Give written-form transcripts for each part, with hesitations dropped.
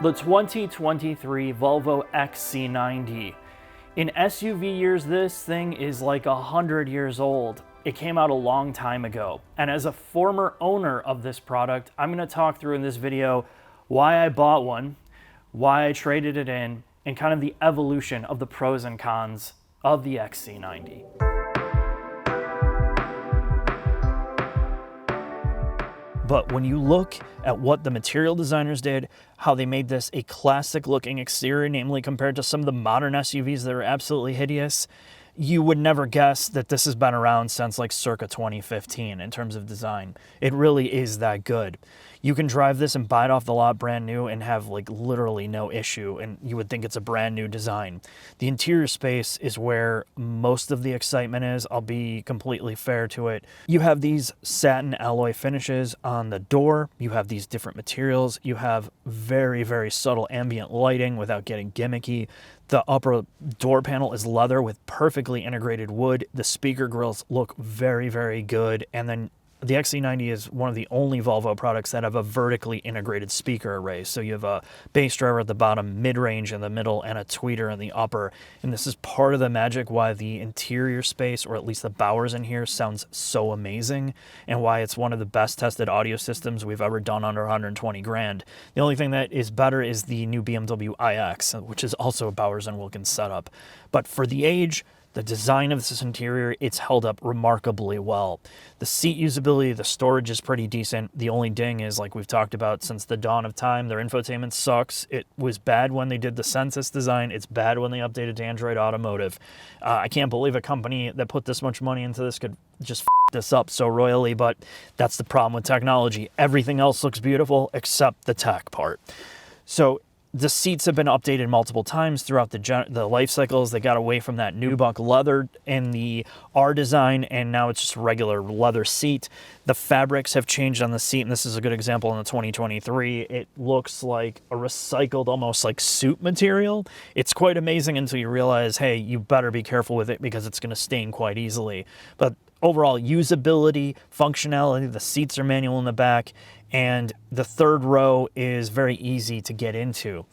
The 2023 Volvo XC90. In SUV years, this thing is like 100 years old. It came out a long time ago. And as a former owner of this product, I'm going to talk through in this video why I bought one, why I traded it in, and kind of the evolution of the pros and cons of the XC90. But when you look at what the material designers did, how they made this a classic looking exterior, namely compared to some of the modern SUVs that are absolutely hideous, you would never guess that this has been around since like circa 2015 in terms of design. It really is that good. You can drive this and buy it off the lot brand new and have like literally no issue, and you would think it's a brand new design. The interior space is where most of the excitement is. I'll be completely fair to it. You have these satin alloy finishes on the door. You have these different materials. You have very, very subtle ambient lighting without getting gimmicky. The upper door panel is leather with perfectly integrated wood. The speaker grills look very, very good. And then the XC90 is one of the only Volvo products that have a vertically integrated speaker array. So you have a bass driver at the bottom, mid-range in the middle, and a tweeter in the upper. And this is part of the magic why the interior space, or at least the Bowers in here, sounds so amazing, and why it's one of the best tested audio systems we've ever done under 120 grand. The only thing that is better is the new BMW iX, which is also a Bowers & Wilkins setup. But for the age, the design of this interior, it's held up remarkably well. The seat usability, the storage is pretty decent. The only ding is, like we've talked about since the dawn of time, their infotainment sucks. It was bad when they did the Census design. It's bad when they updated to Android Automotive. I can't believe a company that put this much money into this could just this up so royally, but that's the problem with technology. Everything else looks beautiful except the tech part. So the seats have been updated multiple times throughout the life cycles. They got away from that nubuck leather in the R design, and now it's just a regular leather seat. The fabrics have changed on the seat, and this is a good example in the 2023. It looks like a recycled, almost like suit material. It's quite amazing until you realize, hey, you better be careful with it because it's going to stain quite easily. But overall usability, functionality, the seats are manual in the back, and the third row is very easy to get into.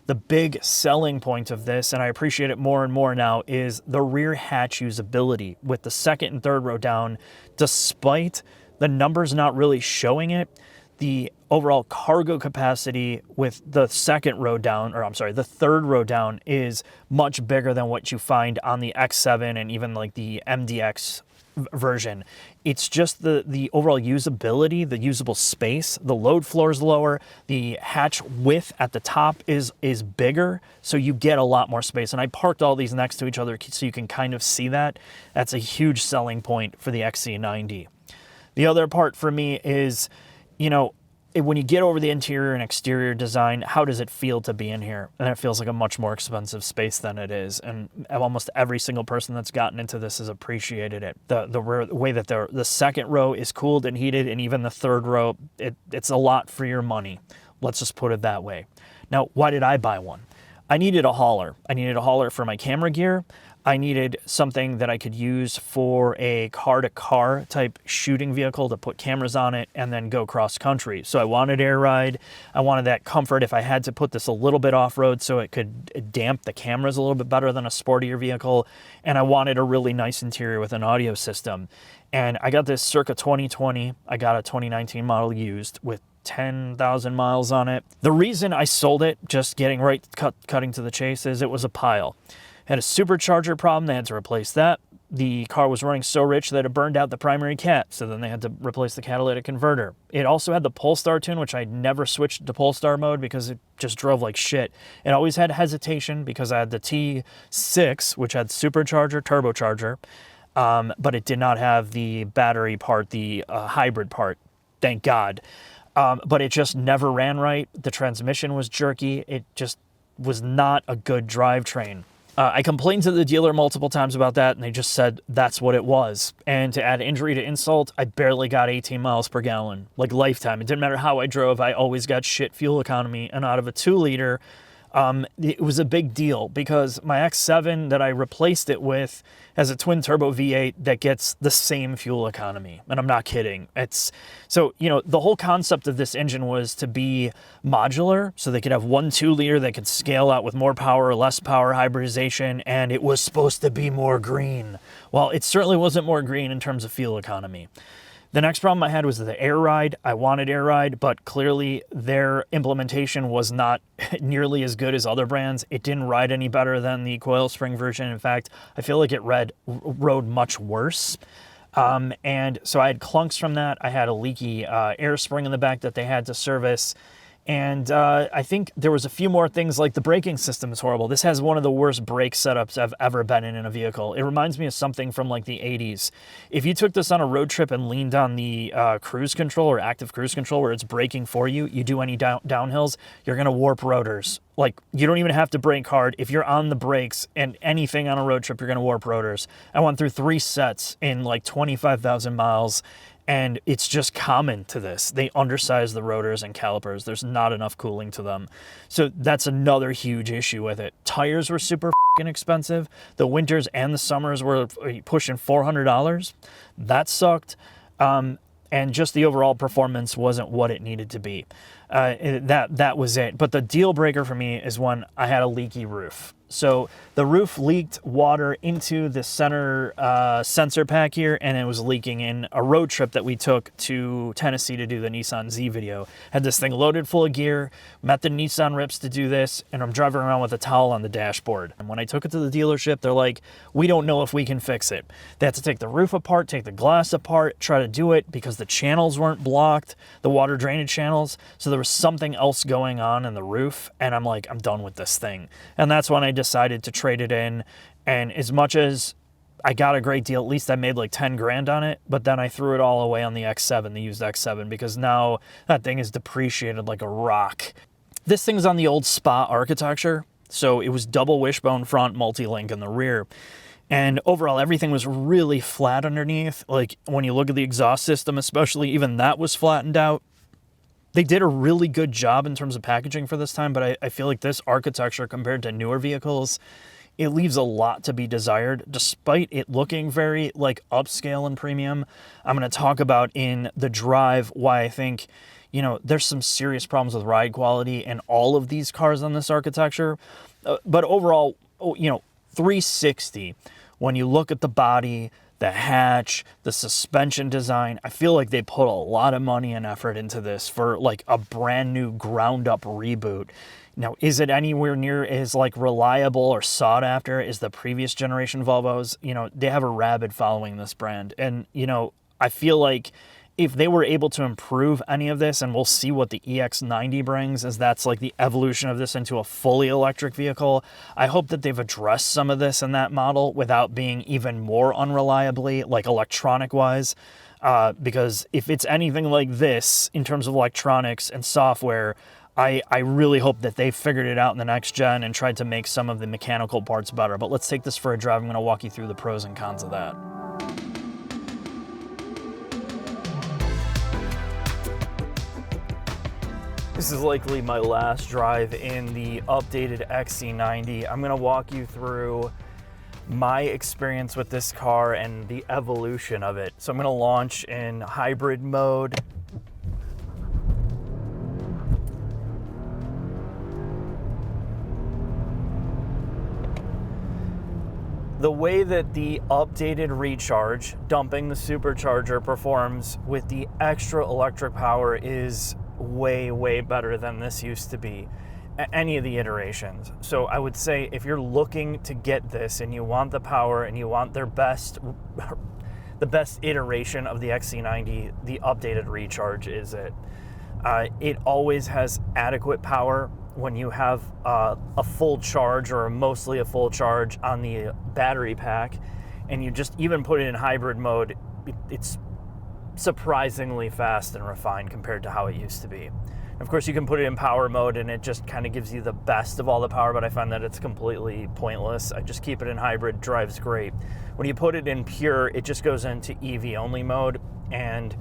The big selling point of this, and I appreciate it more and more now, is the rear hatch usability. With the second and third row down, despite the numbers not really showing it, the overall cargo capacity with the the third row down is much bigger than what you find on the X7 and even like the MDX version. It's just the overall usability, the usable space, the load floor is lower, the hatch width at the top is bigger, so you get a lot more space. And I parked all these next to each other so you can kind of see that. That's a huge selling point for the XC90. The other part for me is, when you get over the interior and exterior design, how does it feel to be in here? And it feels like a much more expensive space than it is. And almost every single person that's gotten into this has appreciated it. The way that the second row is cooled and heated, and even the third row, it's a lot for your money. Let's just put it that way. Now, why did I buy one? I needed a hauler. I needed a hauler for my camera gear. I needed something that I could use for a car-to-car type shooting vehicle to put cameras on it and then go cross-country. So I wanted air ride. I wanted that comfort if I had to put this a little bit off-road so it could damp the cameras a little bit better than a sportier vehicle. And I wanted a really nice interior with an audio system. And I got this circa 2020. I got a 2019 model used with 10,000 miles on it. The reason I sold it, just getting cutting to the chase, is it was a pile. Had a supercharger problem, they had to replace that. The car was running so rich that it burned out the primary cat, so then they had to replace the catalytic converter. It also had the Polestar tune, which I never switched to Polestar mode because it just drove like shit. It always had hesitation because I had the T6, which had supercharger, turbocharger, but it did not have the battery part, the hybrid part, thank God. But it just never ran right. The transmission was jerky. It just was not a good drivetrain. I complained to the dealer multiple times about that, and they just said that's what it was. And to add injury to insult, I barely got 18 miles per gallon, like lifetime. It didn't matter how I drove, I always got shit fuel economy. And out of a 2-liter, It was a big deal because my X7 that I replaced it with has a twin turbo V8 that gets the same fuel economy. And I'm not kidding. So, the whole concept of this engine was to be modular. So they could have 1 2-liter that could scale out with more power, less power, hybridization. And it was supposed to be more green. Well, it certainly wasn't more green in terms of fuel economy. The next problem I had was the air ride. I wanted air ride, but clearly their implementation was not nearly as good as other brands. It didn't ride any better than the coil spring version. In fact, I feel like it rode much worse. And so I had clunks from that. I had a leaky air spring in the back that they had to service. And I think there was a few more things, like the braking system is horrible. This has one of the worst brake setups I've ever been in a vehicle. It reminds me of something from like the 80s. If you took this on a road trip and leaned on the cruise control or active cruise control where it's braking for you, you do any downhills, you're going to warp rotors. Like, you don't even have to brake hard. If you're on the brakes and anything on a road trip, you're going to warp rotors. I went through 3 sets in like 25,000 miles. And it's just common to this. They undersize the rotors and calipers. There's not enough cooling to them. So that's another huge issue with it. Tires were super expensive. The winters and the summers were pushing $400. That sucked. And just the overall performance wasn't what it needed to be. That was it. But the deal breaker for me is when I had a leaky roof. So the roof leaked water into the center sensor pack here, and it was leaking in a road trip that we took to Tennessee to do the Nissan Z video. Had this thing loaded full of gear, met the Nissan rips to do this, and I'm driving around with a towel on the dashboard. And when I took it to the dealership, they're like, we don't know if we can fix it. They had to take the roof apart, take the glass apart, try to do it because the channels weren't blocked, the water drainage channels. So there was something else going on in the roof, and I'm like, I'm done with this thing. And that's when I decided to trade it in. And as much as I got a great deal, at least I made like 10 grand on it, but then I threw it all away on the X7, the used X7, because now that thing is depreciated like a rock. This thing's on the old Spa architecture, so it was double wishbone front, multi-link in the rear. And overall, everything was really flat underneath. Like, when you look at the exhaust system especially, even that was flattened out. They did a really good job in terms of packaging for this time, but I feel like this architecture compared to newer vehicles, it leaves a lot to be desired, despite it looking very like upscale and premium. I'm going to talk about in the drive why I think, there's some serious problems with ride quality in all of these cars on this architecture. But overall, 360, when you look at the body, the hatch, the suspension design, I feel like they put a lot of money and effort into this for like a brand new ground up reboot. Now, is it anywhere near as like reliable or sought after as the previous generation Volvos? They have a rabid following, this brand. And, I feel like if they were able to improve any of this, and we'll see what the EX90 brings, as that's like the evolution of this into a fully electric vehicle. I hope that they've addressed some of this in that model without being even more unreliably, like electronic wise. Because if it's anything like this in terms of electronics and software, I really hope that they figured it out in the next gen and tried to make some of the mechanical parts better. But let's take this for a drive. I'm going to walk you through the pros and cons of that. This is likely my last drive in the updated XC90. I'm going to walk you through my experience with this car and the evolution of it. So I'm going to launch in hybrid mode. The way that the updated Recharge, dumping the supercharger, performs with the extra electric power is way, way better than this used to be at any of the iterations. So I would say if you're looking to get this and you want the power and you want the best iteration of the XC90, the updated Recharge is it. It always has adequate power when you have a full charge or mostly a full charge on the battery pack, and you just even put it in hybrid mode, it's surprisingly fast and refined compared to how it used to be. Of course, you can put it in power mode and it just kind of gives you the best of all the power, but I find that it's completely pointless. I just keep it in hybrid, drives great. When you put it in pure, it just goes into EV only mode, and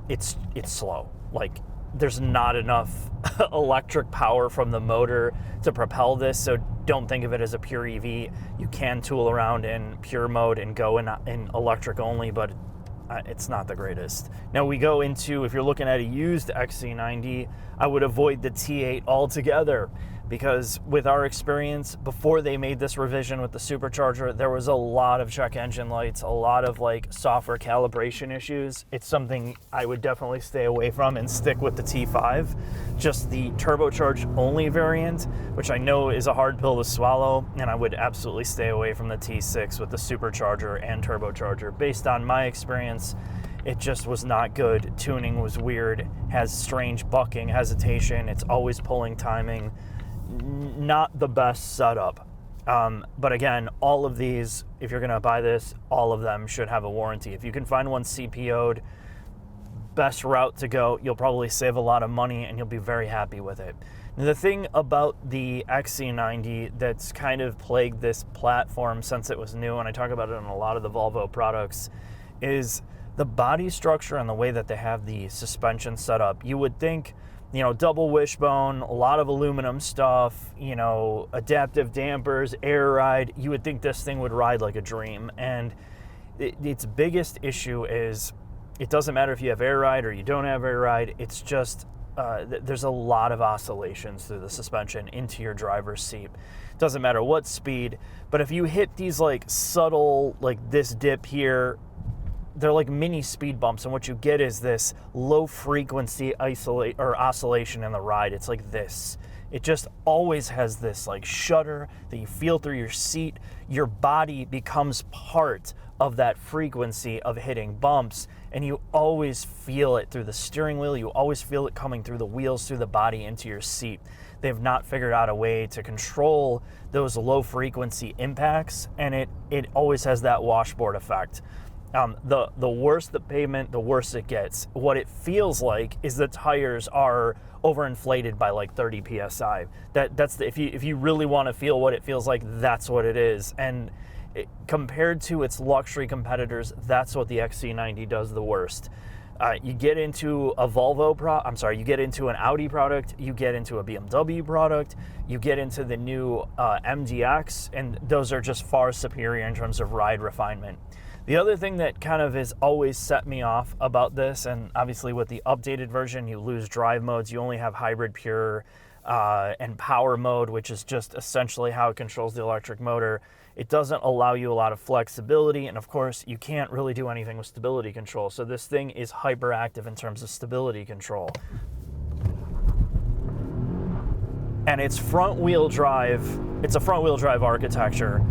it's slow. Like, there's not enough electric power from the motor to propel this, so don't think of it as a pure EV. You can tool around in pure mode and go in electric only, but it's not the greatest. Now we go into, if you're looking at a used XC90, I would avoid the T8 altogether, because with our experience, before they made this revision with the supercharger, there was a lot of check engine lights, a lot of like software calibration issues. It's something I would definitely stay away from and stick with the T5, just the turbocharged only variant, which I know is a hard pill to swallow, and I would absolutely stay away from the T6 with the supercharger and turbocharger. Based on my experience, it just was not good. Tuning was weird, has strange bucking, hesitation, it's always pulling timing. Not the best setup. But again, all of these, if you're gonna buy this, all of them should have a warranty. If you can find one CPO'd, best route to go. You'll probably save a lot of money and you'll be very happy with it. Now, the thing about the XC90 that's kind of plagued this platform since it was new, and I talk about it in a lot of the Volvo products, is the body structure and the way that they have the suspension set up. You would think, you know, double wishbone, a lot of aluminum stuff, you know, adaptive dampers, air ride. You would think this thing would ride like a dream. And its biggest issue is it doesn't matter if you have air ride or you don't have air ride. It's just there's a lot of oscillations through the suspension into your driver's seat. Doesn't matter what speed, but if you hit these like subtle, like this dip here, they're like mini speed bumps, and what you get is this low frequency oscillation in the ride. It's like this. It just always has this like shudder that you feel through your seat. Your body becomes part of that frequency of hitting bumps, and you always feel it through the steering wheel. You always feel it coming through the wheels, through the body, into your seat. They've not figured out a way to control those low frequency impacts, and it always has that washboard effect. The worse the pavement, the worse it gets. What it feels like is the tires are overinflated by like 30 psi. That's if you really want to feel what it feels like, that's what it is. And compared to its luxury competitors, that's what the XC90 does the worst. You get into a you get into an Audi product, you get into a BMW product, you get into the new MDX, and those are just far superior in terms of ride refinement. The other thing that kind of has always set me off about this, and obviously with the updated version, you lose drive modes. You only have hybrid pure and power mode, which is just essentially how it controls the electric motor. It doesn't allow you a lot of flexibility, and of course, you can't really do anything with stability control. So this thing is hyperactive in terms of stability control. And it's front-wheel drive. It's a front-wheel drive architecture.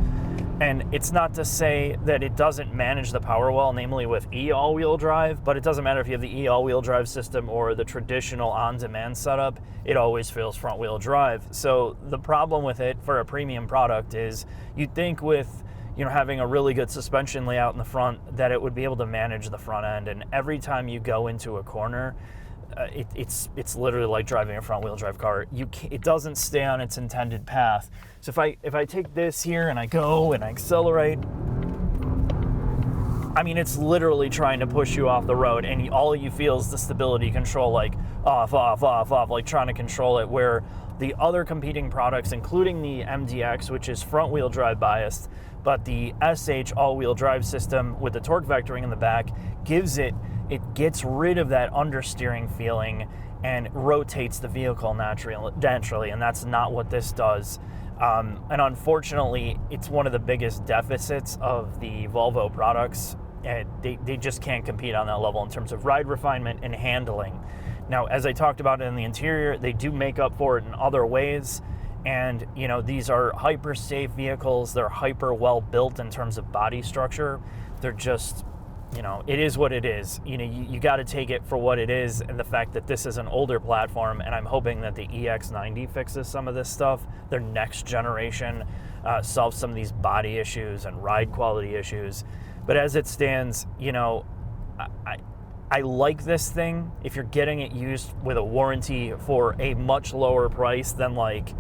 And it's not to say that it doesn't manage the power well, namely with e-all-wheel drive, but it doesn't matter if you have the e-all-wheel drive system or the traditional on-demand setup, it always feels front-wheel drive. So the problem with it for a premium product is you'd think with, you know, having a really good suspension layout in the front that it would be able to manage the front end. And every time you go into a corner, it's literally like driving a front-wheel drive car. It doesn't stay on its intended path. So if I take this here and I go and I accelerate, I mean, it's literally trying to push you off the road, and all you feel is the stability control, like off, like trying to control it, where the other competing products, including the MDX, which is front-wheel drive biased, but the SH all-wheel drive system with the torque vectoring in the back it gets rid of that understeering feeling and rotates the vehicle naturally, and that's not what this does. And unfortunately, it's one of the biggest deficits of the Volvo products. They just can't compete on that level in terms of ride refinement and handling. Now, as I talked about in the interior, they do make up for it in other ways. And, you know, these are hyper safe vehicles. They're hyper well built in terms of body structure. They're just, you know, it is what it is. You know, you got to take it for what it is, and the fact that this is an older platform, and I'm hoping that the EX90 fixes some of this stuff. Their next generation solves some of these body issues and ride quality issues. But as it stands, you know, I like this thing if you're getting it used with a warranty for a much lower price than like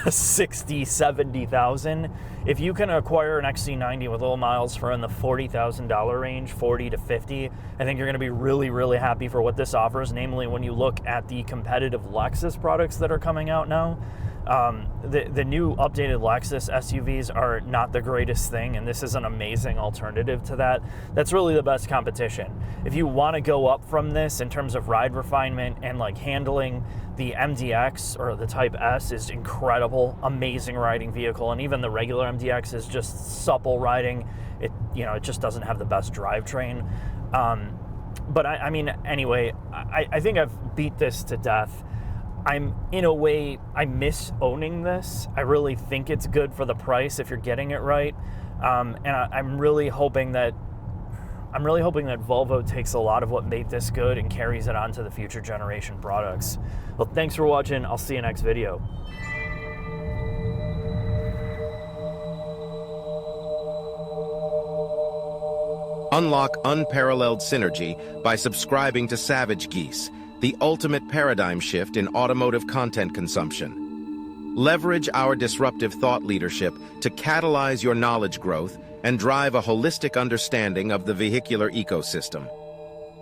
60, 70,000. If you can acquire an XC90 with low miles for in the $40,000 range, 40 to 50, I think you're going to be really, really happy for what this offers. Namely, when you look at the competitive Lexus products that are coming out now, the new updated Lexus SUVs are not the greatest thing, and this is an amazing alternative to that. That's really the best competition. If you want to go up from this in terms of ride refinement and like handling, the MDX or the Type S is incredible, amazing riding vehicle, and even the regular MDX is just supple riding. It just doesn't have the best drivetrain. But I mean, anyway, I think I've beat this to death. In a way, I miss owning this. I really think it's good for the price if you're getting it right. And I'm really hoping that Volvo takes a lot of what made this good and carries it on to the future generation products. Well, thanks for watching. I'll see you next video. Unlock unparalleled synergy by subscribing to Savage Geese, the ultimate paradigm shift in automotive content consumption. Leverage our disruptive thought leadership to catalyze your knowledge growth and drive a holistic understanding of the vehicular ecosystem.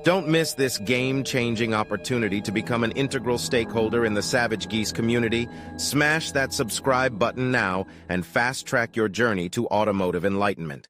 Don't miss this game-changing opportunity to become an integral stakeholder in the Savage Geese community. Smash that subscribe button now and fast-track your journey to automotive enlightenment.